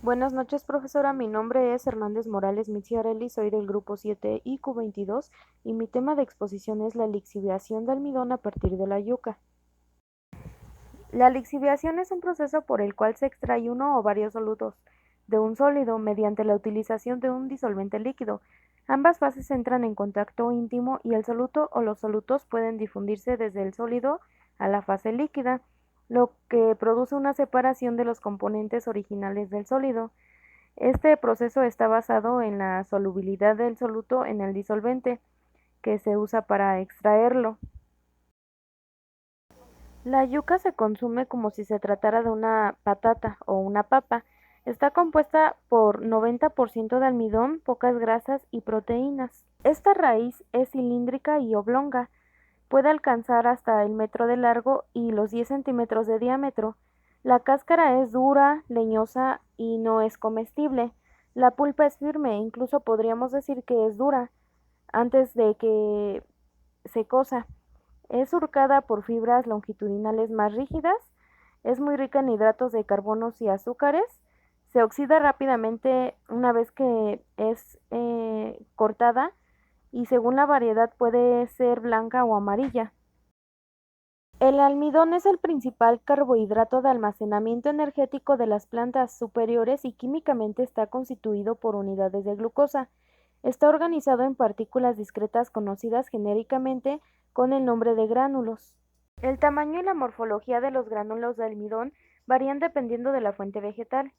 Buenas noches, profesora. Mi nombre es Hernández Morales Michiarelli, soy del grupo 7 IQ22 y mi tema de exposición es la lixiviación de almidón a partir de la yuca. La lixiviación es un proceso por el cual se extrae uno o varios solutos de un sólido mediante la utilización de un disolvente líquido. Ambas fases entran en contacto íntimo y el soluto o los solutos pueden difundirse desde el sólido a la fase líquida, lo que produce una separación de los componentes originales del sólido. Este proceso está basado en la solubilidad del soluto en el disolvente que se usa para extraerlo. La yuca se consume como si se tratara de una patata o una papa. Está compuesta por 90% de almidón, pocas grasas y proteínas. Esta raíz es cilíndrica y oblonga. Puede alcanzar hasta el metro de largo y los 10 centímetros de diámetro. La cáscara es dura, leñosa y no es comestible. La pulpa es firme, incluso podríamos decir que es dura antes de que se cosa. Es surcada por fibras longitudinales más rígidas, es muy rica en hidratos de carbonos y azúcares, se oxida rápidamente una vez que es cortada y según la variedad puede ser blanca o amarilla. El almidón es el principal carbohidrato de almacenamiento energético de las plantas superiores y químicamente está constituido por unidades de glucosa. Está organizado en partículas discretas conocidas genéricamente con el nombre de gránulos. El tamaño y la morfología de los gránulos de almidón varían dependiendo de la fuente vegetal.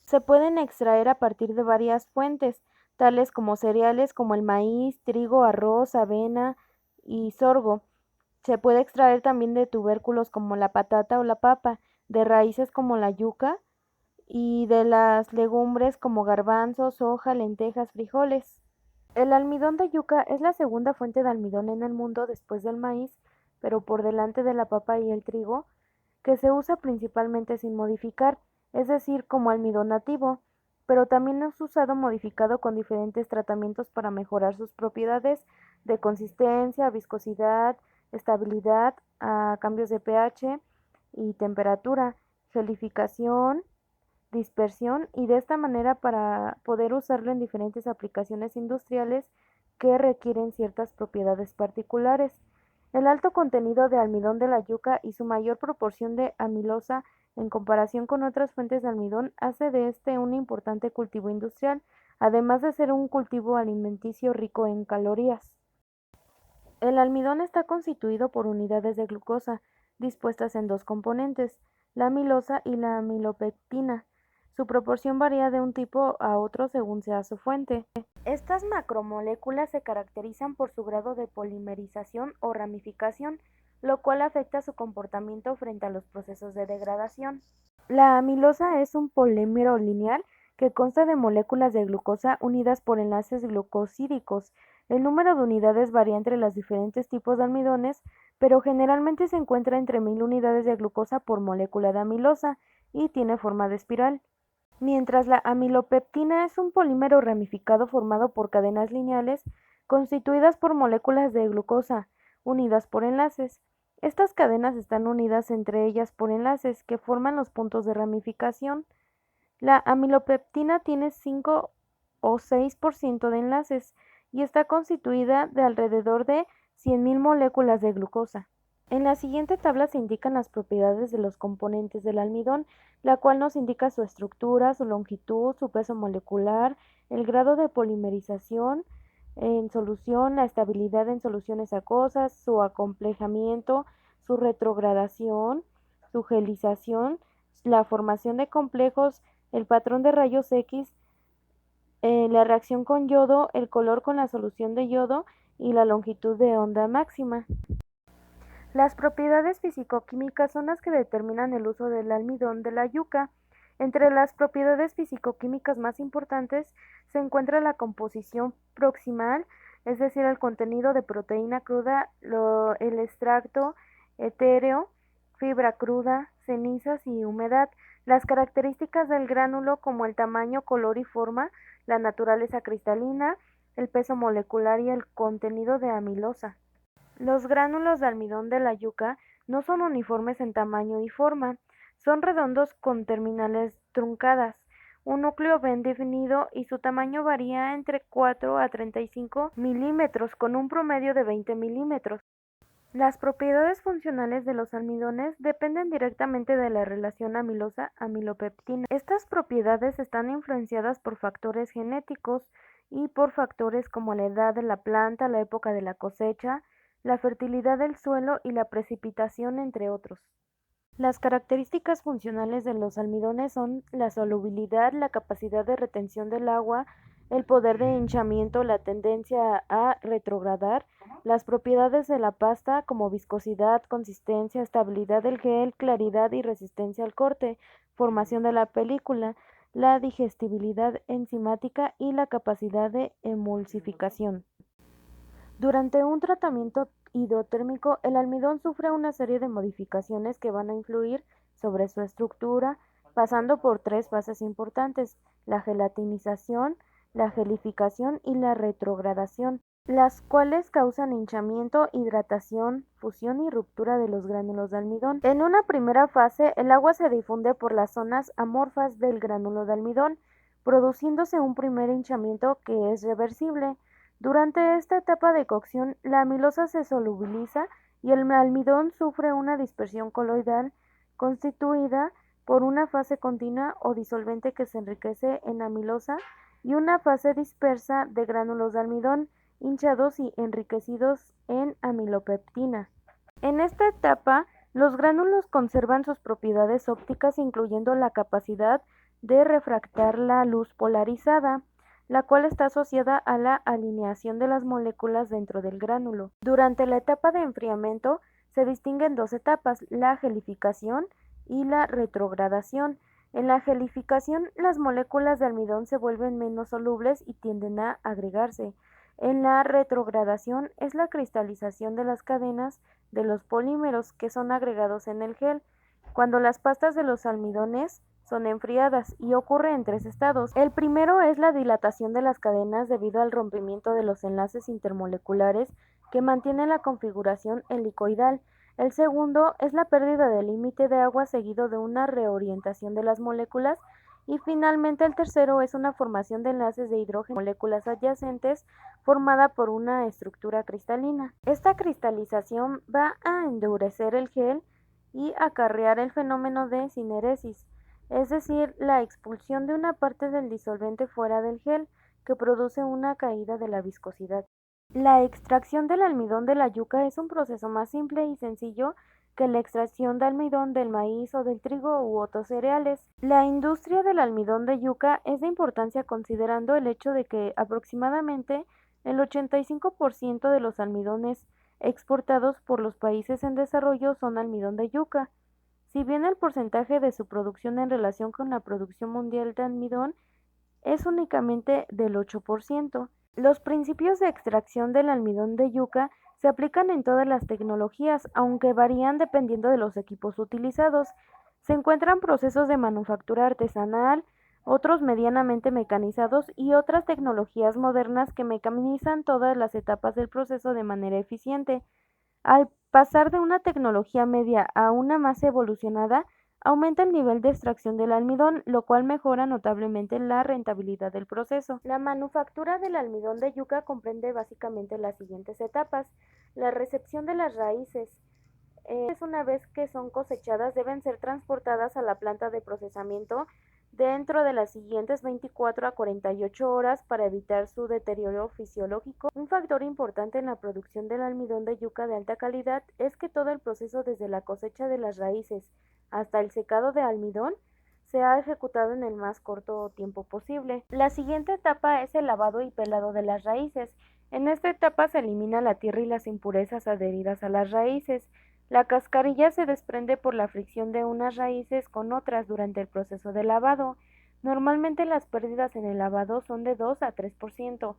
Se pueden extraer a partir de varias fuentes, tales como cereales como el maíz, trigo, arroz, avena y sorgo. Se puede extraer también de tubérculos como la patata o la papa, de raíces como la yuca y de las legumbres como garbanzos, soja, lentejas, frijoles. El almidón de yuca es la segunda fuente de almidón en el mundo después del maíz, pero por delante de la papa y el trigo, que se usa principalmente sin modificar, es decir, como almidón nativo, pero también es usado modificado con diferentes tratamientos para mejorar sus propiedades de consistencia, viscosidad, estabilidad, a cambios de pH y temperatura, gelificación, dispersión y de esta manera para poder usarlo en diferentes aplicaciones industriales que requieren ciertas propiedades particulares. El alto contenido de almidón de la yuca y su mayor proporción de amilosa en comparación con otras fuentes de almidón hace de este un importante cultivo industrial, además de ser un cultivo alimenticio rico en calorías. El almidón está constituido por unidades de glucosa, dispuestas en dos componentes, la amilosa y la amilopectina. Su proporción varía de un tipo a otro según sea su fuente. Estas macromoléculas se caracterizan por su grado de polimerización o ramificación, lo cual afecta su comportamiento frente a los procesos de degradación. La amilosa es un polímero lineal que consta de moléculas de glucosa unidas por enlaces glucosídicos. El número de unidades varía entre los diferentes tipos de almidones, pero generalmente se encuentra entre 1000 unidades de glucosa por molécula de amilosa y tiene forma de espiral. Mientras la amilopectina es un polímero ramificado formado por cadenas lineales constituidas por moléculas de glucosa unidas por enlaces. Estas cadenas están unidas entre ellas por enlaces que forman los puntos de ramificación. La amilopectina tiene 5 o 6% de enlaces y está constituida de alrededor de 100.000 moléculas de glucosa. En la siguiente tabla se indican las propiedades de los componentes del almidón, la cual nos indica su estructura, su longitud, su peso molecular, el grado de polimerización en solución, la estabilidad en soluciones acuosas, su acomplejamiento, su retrogradación, su gelización, la formación de complejos, el patrón de rayos X, la reacción con yodo, el color con la solución de yodo y la longitud de onda máxima. Las propiedades fisicoquímicas son las que determinan el uso del almidón de la yuca. Entre las propiedades fisicoquímicas más importantes se encuentra la composición proximal, es decir, el contenido de proteína cruda, el extracto etéreo, fibra cruda, cenizas y humedad, las características del gránulo como el tamaño, color y forma, la naturaleza cristalina, el peso molecular y el contenido de amilosa. Los gránulos de almidón de la yuca no son uniformes en tamaño y forma, son redondos con terminales truncadas. un núcleo bien definido y su tamaño varía entre 4 a 35 milímetros, con un promedio de 20 milímetros. Las propiedades funcionales de los almidones dependen directamente de la relación amilosa-amilopeptina. Estas propiedades están influenciadas por factores genéticos y por factores como la edad de la planta, la época de la cosecha, la fertilidad del suelo y la precipitación, entre otros. Las características funcionales de los almidones son la solubilidad, la capacidad de retención del agua, el poder de hinchamiento, la tendencia a retrogradar, las propiedades de la pasta como viscosidad, consistencia, estabilidad del gel, claridad y resistencia al corte, formación de la película, la digestibilidad enzimática y la capacidad de emulsificación. Durante un tratamiento hidrotérmico, el almidón sufre una serie de modificaciones que van a influir sobre su estructura, pasando por tres fases importantes: la gelatinización, la gelificación y la retrogradación, las cuales causan hinchamiento, hidratación, fusión y ruptura de los gránulos de almidón. En una primera fase, el agua se difunde por las zonas amorfas del gránulo de almidón, produciéndose un primer hinchamiento que es reversible. Durante esta etapa de cocción, la amilosa se solubiliza y el almidón sufre una dispersión coloidal constituida por una fase continua o disolvente que se enriquece en amilosa y una fase dispersa de gránulos de almidón hinchados y enriquecidos en amilopeptina. En esta etapa, los gránulos conservan sus propiedades ópticas, incluyendo la capacidad de refractar la luz polarizada, la cual está asociada a la alineación de las moléculas dentro del gránulo. Durante la etapa de enfriamiento se distinguen dos etapas: la gelificación y la retrogradación. En la gelificación, las moléculas de almidón se vuelven menos solubles y tienden a agregarse. En la retrogradación es la cristalización de las cadenas de los polímeros que son agregados en el gel, cuando las pastas de los almidones son enfriadas, y ocurre en tres estados. El primero es la dilatación de las cadenas debido al rompimiento de los enlaces intermoleculares que mantienen la configuración helicoidal. El segundo es la pérdida del límite de agua seguido de una reorientación de las moléculas. Y finalmente el tercero es una formación de enlaces de hidrógeno en moléculas adyacentes formada por una estructura cristalina. Esta cristalización va a endurecer el gel y acarrear el fenómeno de cineresis, es decir, la expulsión de una parte del disolvente fuera del gel, que produce una caída de la viscosidad. La extracción del almidón de la yuca es un proceso más simple y sencillo que la extracción de almidón del maíz o del trigo u otros cereales. La industria del almidón de yuca es de importancia considerando el hecho de que aproximadamente el 85% de los almidones exportados por los países en desarrollo son almidón de yuca. Si bien el porcentaje de su producción en relación con la producción mundial de almidón es únicamente del 8%. Los principios de extracción del almidón de yuca se aplican en todas las tecnologías, aunque varían dependiendo de los equipos utilizados. Se encuentran procesos de manufactura artesanal, otros medianamente mecanizados y otras tecnologías modernas que mecanizan todas las etapas del proceso de manera eficiente. Al pasar de una tecnología media a una más evolucionada, aumenta el nivel de extracción del almidón, lo cual mejora notablemente la rentabilidad del proceso. La manufactura del almidón de yuca comprende básicamente las siguientes etapas: la recepción de las raíces. Una vez que son cosechadas, deben ser transportadas a la planta de procesamiento dentro de las siguientes 24 a 48 horas para evitar su deterioro fisiológico. Un factor importante en la producción del almidón de yuca de alta calidad es que todo el proceso desde la cosecha de las raíces hasta el secado de almidón se ha ejecutado en el más corto tiempo posible. La siguiente etapa es el lavado y pelado de las raíces. En esta etapa se elimina la tierra y las impurezas adheridas a las raíces. La cascarilla se desprende por la fricción de unas raíces con otras durante el proceso de lavado. Normalmente las pérdidas en el lavado son de 2 a 3%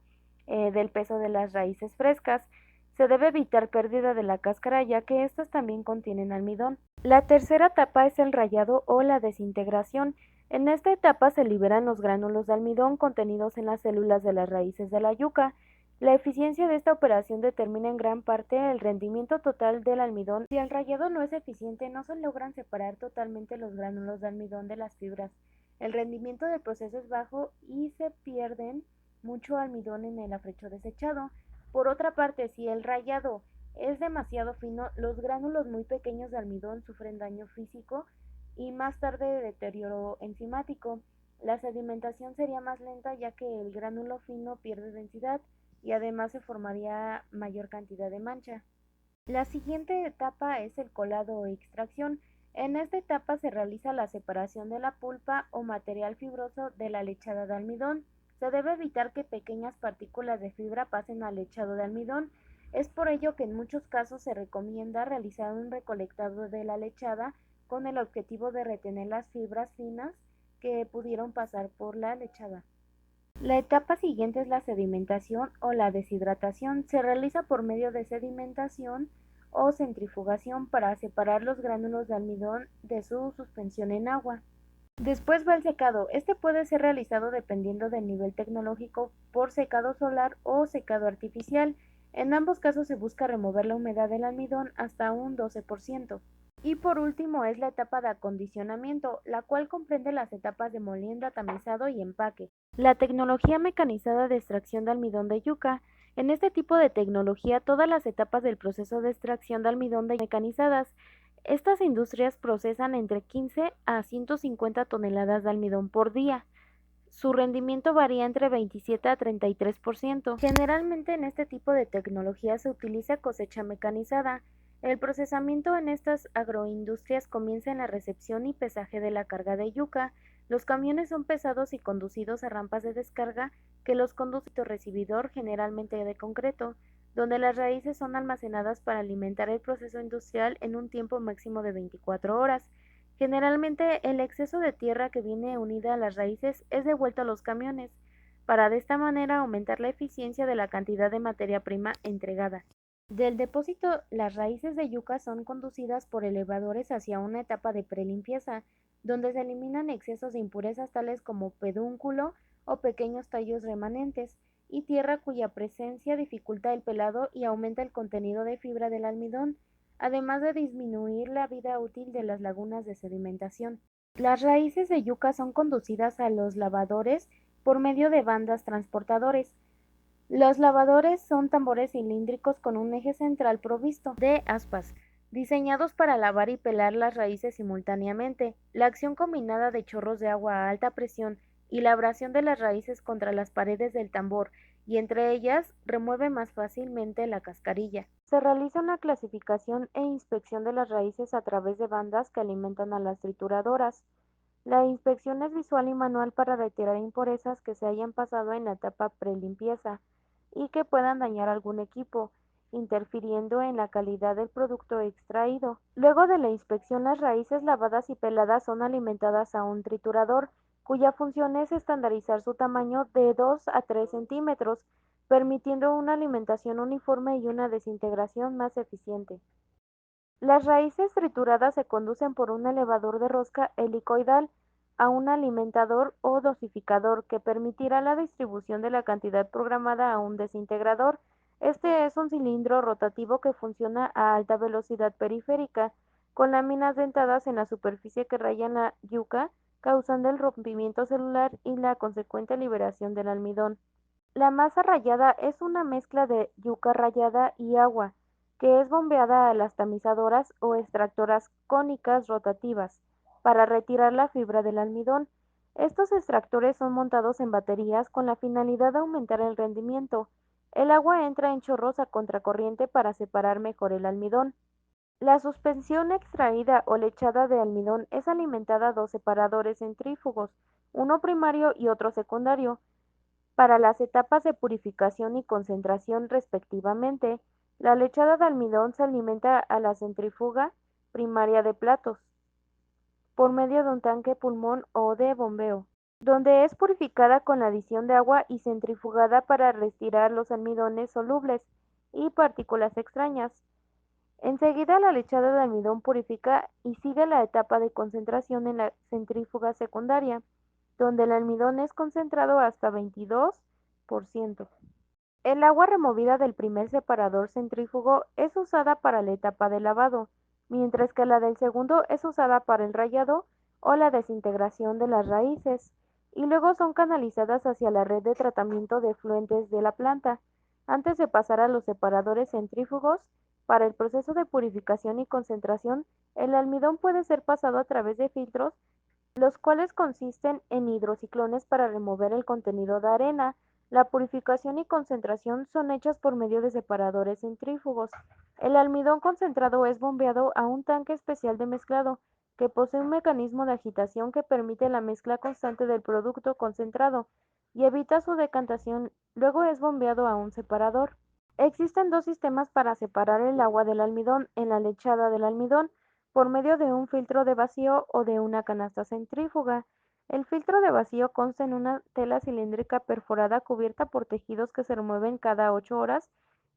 del peso de las raíces frescas. Se debe evitar pérdida de la cáscara ya que estas también contienen almidón. La tercera etapa es el rayado o la desintegración. En esta etapa se liberan los gránulos de almidón contenidos en las células de las raíces de la yuca. La eficiencia de esta operación determina en gran parte el rendimiento total del almidón. Si el rayado no es eficiente, no se logran separar totalmente los gránulos de almidón de las fibras El rendimiento del proceso es bajo y se pierden mucho almidón en el afrecho desechado. Por otra parte, si el rayado es demasiado fino, los gránulos muy pequeños de almidón sufren daño físico y más tarde deterioro enzimático. La sedimentación sería más lenta ya que el gránulo fino pierde densidad y además se formaría mayor cantidad de mancha. La siguiente etapa es el colado o extracción. En esta etapa se realiza la separación de la pulpa o material fibroso de la lechada de almidón. Se debe evitar que pequeñas partículas de fibra pasen al lechado de almidón. Es por ello que en muchos casos se recomienda realizar un recolectado de la lechada con el objetivo de retener las fibras finas que pudieron pasar por la lechada. La etapa siguiente es la sedimentación o la deshidratación. Se realiza por medio de sedimentación o centrifugación para separar los gránulos de almidón de su suspensión en agua. Después va el secado. Este puede ser realizado dependiendo del nivel tecnológico por secado solar o secado artificial. En ambos casos se busca remover la humedad del almidón hasta un 12%. Y por último es la etapa de acondicionamiento, la cual comprende las etapas de molienda, tamizado y empaque. La tecnología mecanizada de extracción de almidón de yuca. En este tipo de tecnología, todas las etapas del proceso de extracción de almidón de mecanizadas. Estas industrias procesan entre 15 a 150 toneladas de almidón por día. Su rendimiento varía entre 27 a 33%. Generalmente en este tipo de tecnología se utiliza cosecha mecanizada. El procesamiento en estas agroindustrias comienza en la recepción y pesaje de la carga de yuca. Los camiones son pesados y conducidos a rampas de descarga que los conduce el recibidor, generalmente de concreto, donde las raíces son almacenadas para alimentar el proceso industrial en un tiempo máximo de 24 horas. Generalmente el exceso de tierra que viene unida a las raíces es devuelto a los camiones, para de esta manera aumentar la eficiencia de la cantidad de materia prima entregada. Del depósito, las raíces de yuca son conducidas por elevadores hacia una etapa de prelimpieza, donde se eliminan excesos de impurezas tales como pedúnculo o pequeños tallos remanentes, y tierra cuya presencia dificulta el pelado y aumenta el contenido de fibra del almidón, además de disminuir la vida útil de las lagunas de sedimentación. Las raíces de yuca son conducidas a los lavadores por medio de bandas transportadores. Los lavadores son tambores cilíndricos con un eje central provisto de aspas, diseñados para lavar y pelar las raíces simultáneamente. La acción combinada de chorros de agua a alta presión y la abrasión de las raíces contra las paredes del tambor y entre ellas remueve más fácilmente la cascarilla. Se realiza una clasificación e inspección de las raíces a través de bandas que alimentan a las trituradoras. La inspección es visual y manual para retirar impurezas que se hayan pasado en la etapa prelimpieza y que puedan dañar algún equipo, interfiriendo en la calidad del producto extraído. Luego de la inspección, las raíces lavadas y peladas son alimentadas a un triturador, cuya función es estandarizar su tamaño de 2 a 3 centímetros, permitiendo una alimentación uniforme y una desintegración más eficiente. Las raíces trituradas se conducen por un elevador de rosca helicoidal a un alimentador o dosificador que permitirá la distribución de la cantidad programada a un desintegrador. Este es un cilindro rotativo que funciona a alta velocidad periférica, con láminas dentadas en la superficie que rayan la yuca, causando el rompimiento celular y la consecuente liberación del almidón. La masa rallada es una mezcla de yuca rallada y agua, que es bombeada a las tamizadoras o extractoras cónicas rotativas para retirar la fibra del almidón. Estos extractores son montados en baterías con la finalidad de aumentar el rendimiento. El agua entra en chorros a contracorriente para separar mejor el almidón. La suspensión extraída o lechada de almidón es alimentada a dos separadores centrífugos, uno primario y otro secundario, para las etapas de purificación y concentración respectivamente. La lechada de almidón se alimenta a la centrífuga primaria de platos, por medio de un tanque pulmón o de bombeo, donde es purificada con la adición de agua y centrifugada para retirar los almidones solubles y partículas extrañas. Enseguida la lechada de almidón purifica y sigue la etapa de concentración en la centrífuga secundaria, donde el almidón es concentrado hasta 22%. El agua removida del primer separador centrífugo es usada para la etapa de lavado, mientras que la del segundo es usada para el rallado o la desintegración de las raíces, y luego son canalizadas hacia la red de tratamiento de efluentes de la planta, antes de pasar a los separadores centrífugos. Para el proceso de purificación y concentración, el almidón puede ser pasado a través de filtros, los cuales consisten en hidrociclones para remover el contenido de arena. La purificación y concentración son hechas por medio de separadores centrífugos. El almidón concentrado es bombeado a un tanque especial de mezclado, que posee un mecanismo de agitación que permite la mezcla constante del producto concentrado y evita su decantación. Luego es bombeado a un separador. Existen dos sistemas para separar el agua del almidón en la lechada del almidón, por medio de un filtro de vacío o de una canasta centrífuga. El filtro de vacío consta en una tela cilíndrica perforada cubierta por tejidos que se remueven cada 8 horas,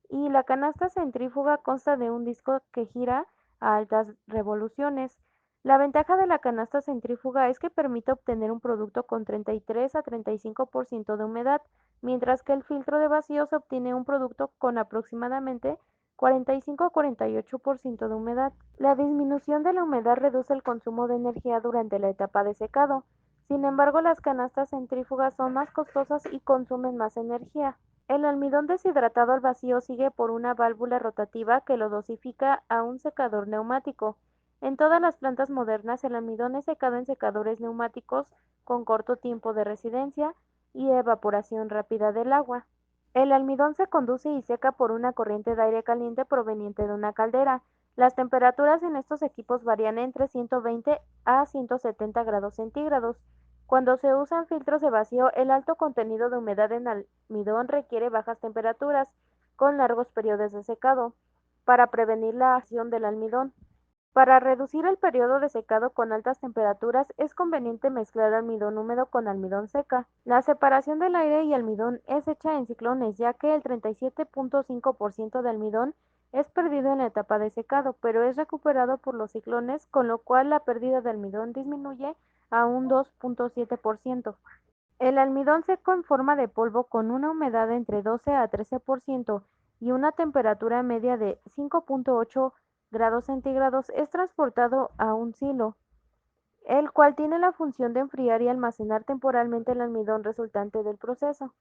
y la canasta centrífuga consta de un disco que gira a altas revoluciones. La ventaja de la canasta centrífuga es que permite obtener un producto con 33 a 35% de humedad, mientras que el filtro de vacío se obtiene un producto con aproximadamente 45 a 48% de humedad. La disminución de la humedad reduce el consumo de energía durante la etapa de secado. Sin embargo, las canastas centrífugas son más costosas y consumen más energía. El almidón deshidratado al vacío sigue por una válvula rotativa que lo dosifica a un secador neumático. En todas las plantas modernas, el almidón es secado en secadores neumáticos con corto tiempo de residencia y evaporación rápida del agua. El almidón se conduce y seca por una corriente de aire caliente proveniente de una caldera. Las temperaturas en estos equipos varían entre 120 a 170 grados centígrados. Cuando se usan filtros de vacío, el alto contenido de humedad en almidón requiere bajas temperaturas, con largos periodos de secado, para prevenir la acción del almidón. Para reducir el periodo de secado con altas temperaturas, es conveniente mezclar almidón húmedo con almidón seca. La separación del aire y almidón es hecha en ciclones, ya que el 37.5% de almidón es perdido en la etapa de secado, pero es recuperado por los ciclones, con lo cual la pérdida de almidón disminuye a un 2.7%. El almidón seco en forma de polvo, con una humedad entre 12 a 13% y una temperatura media de 5.8 grados centígrados, es transportado a un silo, el cual tiene la función de enfriar y almacenar temporalmente el almidón resultante del proceso.